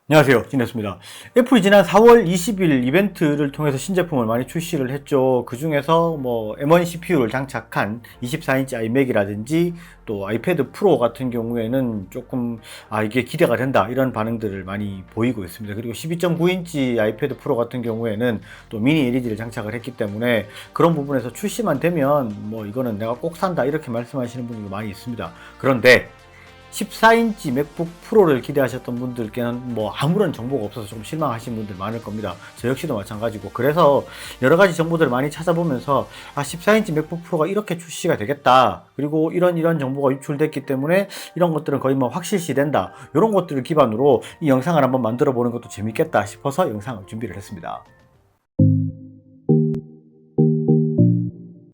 안녕하세요, 진했습니다. 애플이 지난 4월 20일 이벤트를 통해서 신제품을 많이 출시를 했죠. 그 중에서 M1 CPU를 장착한 24인치 아이맥이라든지 또 아이패드 프로 같은 경우에는 조금 이게 기대가 된다 이런 반응들을 많이 보이고 있습니다. 그리고 12.9인치 아이패드 프로 같은 경우에는 또 미니 LED를 장착을 했기 때문에 그런 부분에서 출시만 되면 이거는 내가 꼭 산다 이렇게 말씀하시는 분들도 많이 있습니다. 그런데 14인치 맥북 프로를 기대하셨던 분들께는 아무런 정보가 없어서 좀 실망하신 분들 많을 겁니다. 저 역시도 마찬가지고. 그래서 여러 가지 정보들을 많이 찾아보면서 14인치 맥북 프로가 이렇게 출시가 되겠다. 그리고 이런 정보가 유출됐기 때문에 이런 것들은 거의 확실시 된다. 이런 것들을 기반으로 이 영상을 한번 만들어 보는 것도 재밌겠다 싶어서 영상을 준비를 했습니다.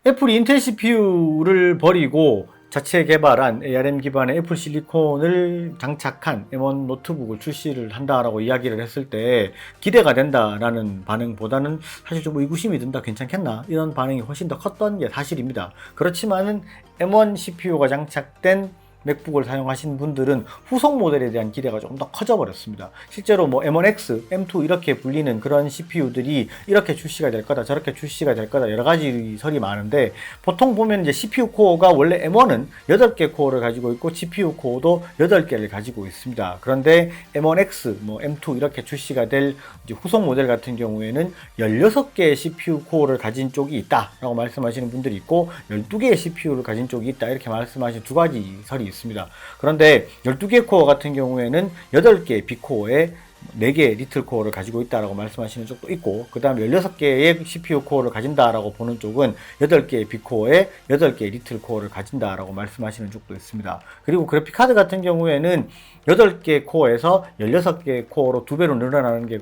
애플이 인텔 CPU를 버리고 자체 개발한 ARM 기반의 애플 실리콘을 장착한 M1 노트북을 출시를 한다라고 이야기를 했을 때 기대가 된다라는 반응보다는 사실 좀 의구심이 든다, 괜찮겠나? 이런 반응이 훨씬 더 컸던 게 사실입니다. 그렇지만은 M1 CPU가 장착된 맥북을 사용하신 분들은 후속 모델에 대한 기대가 좀 더 커져 버렸습니다. 실제로 M1X, M2 이렇게 불리는 그런 CPU들이 이렇게 출시가 될 거다, 저렇게 출시가 될 거다, 여러 가지 설이 많은데, 보통 보면 이제 CPU 코어가 원래 M1은 8개 코어를 가지고 있고 GPU 코어도 8개를 가지고 있습니다. 그런데 M1X, M2 이렇게 출시가 될 이제 후속 모델 같은 경우에는 16개의 CPU 코어를 가진 쪽이 있다라고 말씀하시는 분들이 있고 12개의 CPU를 가진 쪽이 있다 이렇게 말씀하시는 두 가지 설이 있습니다. 그런데 12개 코어 같은 경우에는 8개 빅코어에 4개 리틀 코어를 가지고 있다라고 말씀하시는 쪽도 있고, 그 다음에 16개의 CPU 코어를 가진다라고 보는 쪽은 8개의 빅코어에 8개의 리틀 코어를 가진다라고 말씀하시는 쪽도 있습니다. 그리고 그래픽카드 같은 경우에는 8개 코어에서 16개 코어로 2배로 늘어나는 게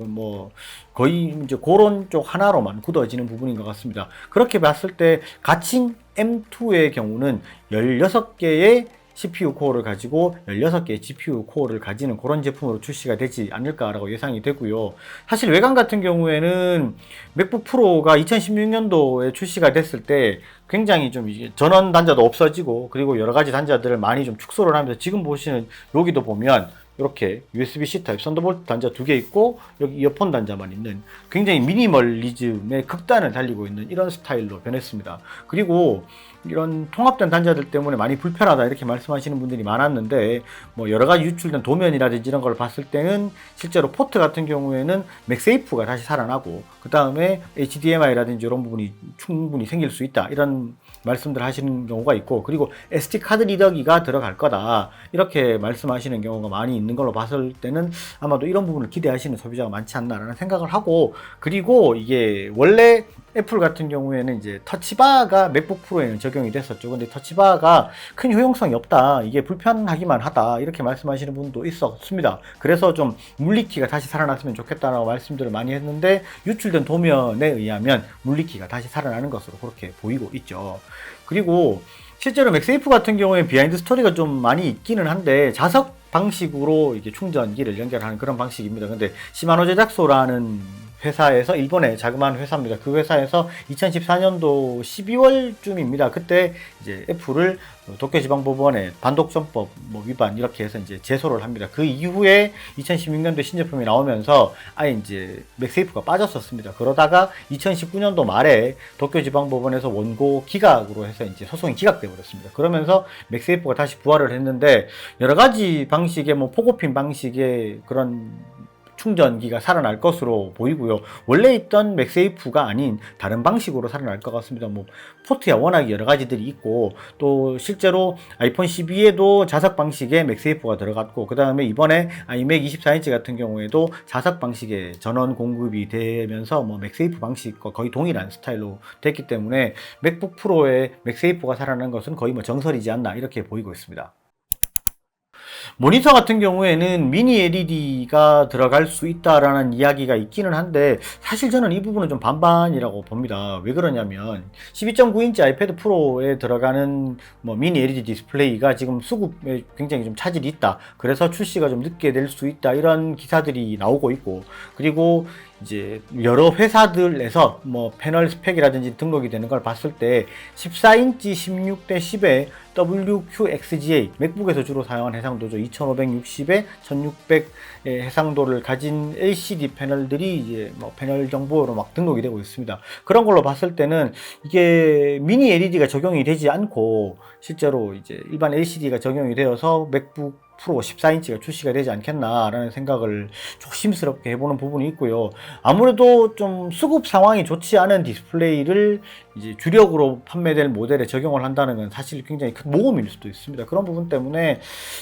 거의 이제 그런 쪽 하나로만 굳어지는 부분인 것 같습니다. 그렇게 봤을 때 가칭 M2의 경우는 16개의 CPU 코어를 가지고 16개의 GPU 코어를 가지는 그런 제품으로 출시가 되지 않을까라고 예상이 되고요. 사실 외관 같은 경우에는 맥북 프로가 2016년도에 출시가 됐을 때 굉장히 좀 이제 전원 단자도 없어지고 그리고 여러 가지 단자들을 많이 좀 축소를 하면서 지금 보시는 여기도 보면 이렇게 USB-C 타입 썬더볼트 단자 2개 있고 여기 이어폰 단자만 있는 굉장히 미니멀리즘의 극단을 달리고 있는 이런 스타일로 변했습니다. 그리고 이런 통합된 단자들 때문에 많이 불편하다 이렇게 말씀하시는 분들이 많았는데 여러 가지 유출된 도면이라든지 이런 걸 봤을 때는 실제로 포트 같은 경우에는 맥세이프가 다시 살아나고 그 다음에 HDMI라든지 이런 부분이 충분히 생길 수 있다 이런 말씀들 하시는 경우가 있고, 그리고 SD 카드 리더기가 들어갈 거다 이렇게 말씀하시는 경우가 많이 있는 걸로 봤을 때는 아마도 이런 부분을 기대하시는 소비자가 많지 않나라는 생각을 하고, 그리고 이게 원래 애플 같은 경우에는 이제 터치바가 맥북 프로에는 적용이 됐었죠. 근데 터치바가 큰 효용성이 없다, 이게 불편하기만 하다 이렇게 말씀하시는 분도 있었습니다. 그래서 좀 물리키가 다시 살아났으면 좋겠다라고 말씀들을 많이 했는데 유출된 도면에 의하면 물리키가 다시 살아나는 것으로 그렇게 보이고 있죠. 그리고 실제로 맥세이프 같은 경우에 비하인드 스토리가 좀 많이 있기는 한데 자석 방식으로 이게 충전기를 연결하는 그런 방식입니다. 근데 시마노 제작소라는 회사에서, 일본의 자그마한 회사입니다. 그 회사에서 2014년도 12월쯤입니다. 그때 이제 애플을 도쿄지방법원에 반독점법 위반 이렇게 해서 이제 제소를 합니다. 그 이후에 2016년도에 신제품이 나오면서 아예 이제 맥세이프가 빠졌었습니다. 그러다가 2019년도 말에 도쿄지방법원에서 원고 기각으로 해서 이제 소송이 기각돼 버렸습니다. 그러면서 맥세이프가 다시 부활을 했는데 여러 가지 방식의 포고핀 방식의 그런 충전기가 살아날 것으로 보이고요. 원래 있던 맥세이프가 아닌 다른 방식으로 살아날 것 같습니다. 포트야 워낙 여러 가지들이 있고, 또 실제로 아이폰 12에도 자석 방식의 맥세이프가 들어갔고, 그 다음에 이번에 아이맥 24인치 같은 경우에도 자석 방식의 전원 공급이 되면서 맥세이프 방식과 거의 동일한 스타일로 됐기 때문에 맥북 프로의 맥세이프가 살아난 것은 거의 정설이지 않나 이렇게 보이고 있습니다. 모니터 같은 경우에는 미니 LED가 들어갈 수 있다라는 이야기가 있기는 한데 사실 저는 이 부분은 좀 반반이라고 봅니다. 왜 그러냐면 12.9인치 아이패드 프로에 들어가는 미니 LED 디스플레이가 지금 수급에 굉장히 좀 차질이 있다, 그래서 출시가 좀 늦게 될 수 있다 이런 기사들이 나오고 있고, 그리고 이제 여러 회사들에서 뭐 패널 스펙이라든지 등록이 되는 걸 봤을 때 14인치 16대 10의 WQXGA, 맥북에서 주로 사용하는 해상도죠. 2560에 1600의 해상도를 가진 LCD 패널들이 이제 뭐 패널 정보로 막 등록이 되고 있습니다. 그런 걸로 봤을 때는 이게 미니 LED가 적용이 되지 않고 실제로 이제 일반 LCD가 적용이 되어서 맥북 프로 14인치가 출시가 되지 않겠나라는 생각을 조심스럽게 해보는 부분이 있고요. 아무래도 좀 수급 상황이 좋지 않은 디스플레이를 이제 주력으로 판매될 모델에 적용을 한다는 건 사실 굉장히 큰 모험일 수도 있습니다. 그런 부분 때문에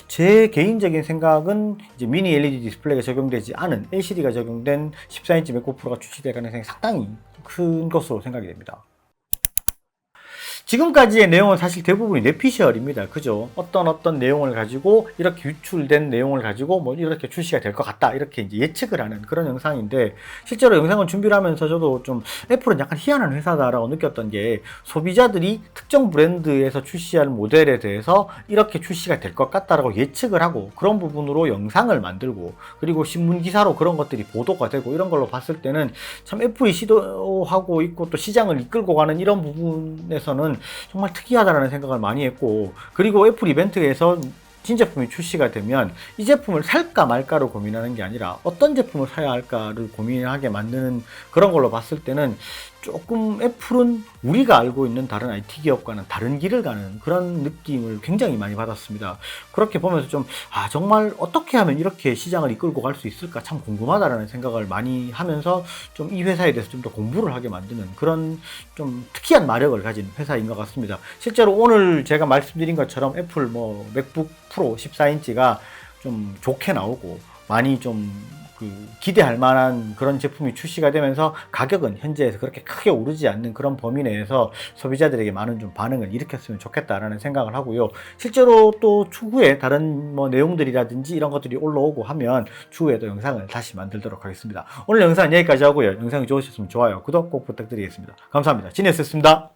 제 개인적인 생각은 이제 미니 LED 디스플레이가 적용되지 않은 LCD가 적용된 14인치 맥북 프로가 출시될 가능성이 상당히 큰 것으로 생각이 됩니다. 지금까지의 내용은 사실 대부분이 뇌피셜입니다. 그죠? 어떤 내용을 가지고 이렇게 유출된 내용을 가지고 뭐 이렇게 출시가 될 것 같다. 이렇게 이제 예측을 하는 그런 영상인데 실제로 영상을 준비를 하면서 저도 좀 애플은 약간 희한한 회사다라고 느꼈던 게 소비자들이 특정 브랜드에서 출시할 모델에 대해서 이렇게 출시가 될 것 같다라고 예측을 하고 그런 부분으로 영상을 만들고 그리고 신문 기사로 그런 것들이 보도가 되고 이런 걸로 봤을 때는 참 애플이 시도하고 있고 또 시장을 이끌고 가는 이런 부분에서는 정말 특이하다라는 생각을 많이 했고 그리고 애플 이벤트에서 신제품이 출시가 되면 이 제품을 살까 말까를 고민하는 게 아니라 어떤 제품을 사야 할까를 고민하게 만드는 그런 걸로 봤을 때는 조금 애플은 우리가 알고 있는 다른 IT 기업과는 다른 길을 가는 그런 느낌을 굉장히 많이 받았습니다. 그렇게 보면서 좀 정말 어떻게 하면 이렇게 시장을 이끌고 갈 수 있을까 참 궁금하다라는 생각을 많이 하면서 좀 이 회사에 대해서 좀 더 공부를 하게 만드는 그런 좀 특이한 마력을 가진 회사인 것 같습니다. 실제로 오늘 제가 말씀드린 것처럼 애플 뭐 맥북 프로 14인치가 좀 좋게 나오고 많이 좀 기대할 만한 그런 제품이 출시가 되면서 가격은 현재에서 그렇게 크게 오르지 않는 그런 범위 내에서 소비자들에게 많은 좀 반응을 일으켰으면 좋겠다라는 생각을 하고요. 실제로 또 추후에 다른 뭐 내용들이라든지 이런 것들이 올라오고 하면 추후에도 영상을 다시 만들도록 하겠습니다. 오늘 영상은 여기까지 하고요. 영상이 좋으셨으면 좋아요, 구독 꼭 부탁드리겠습니다. 감사합니다. 지니어스였습니다.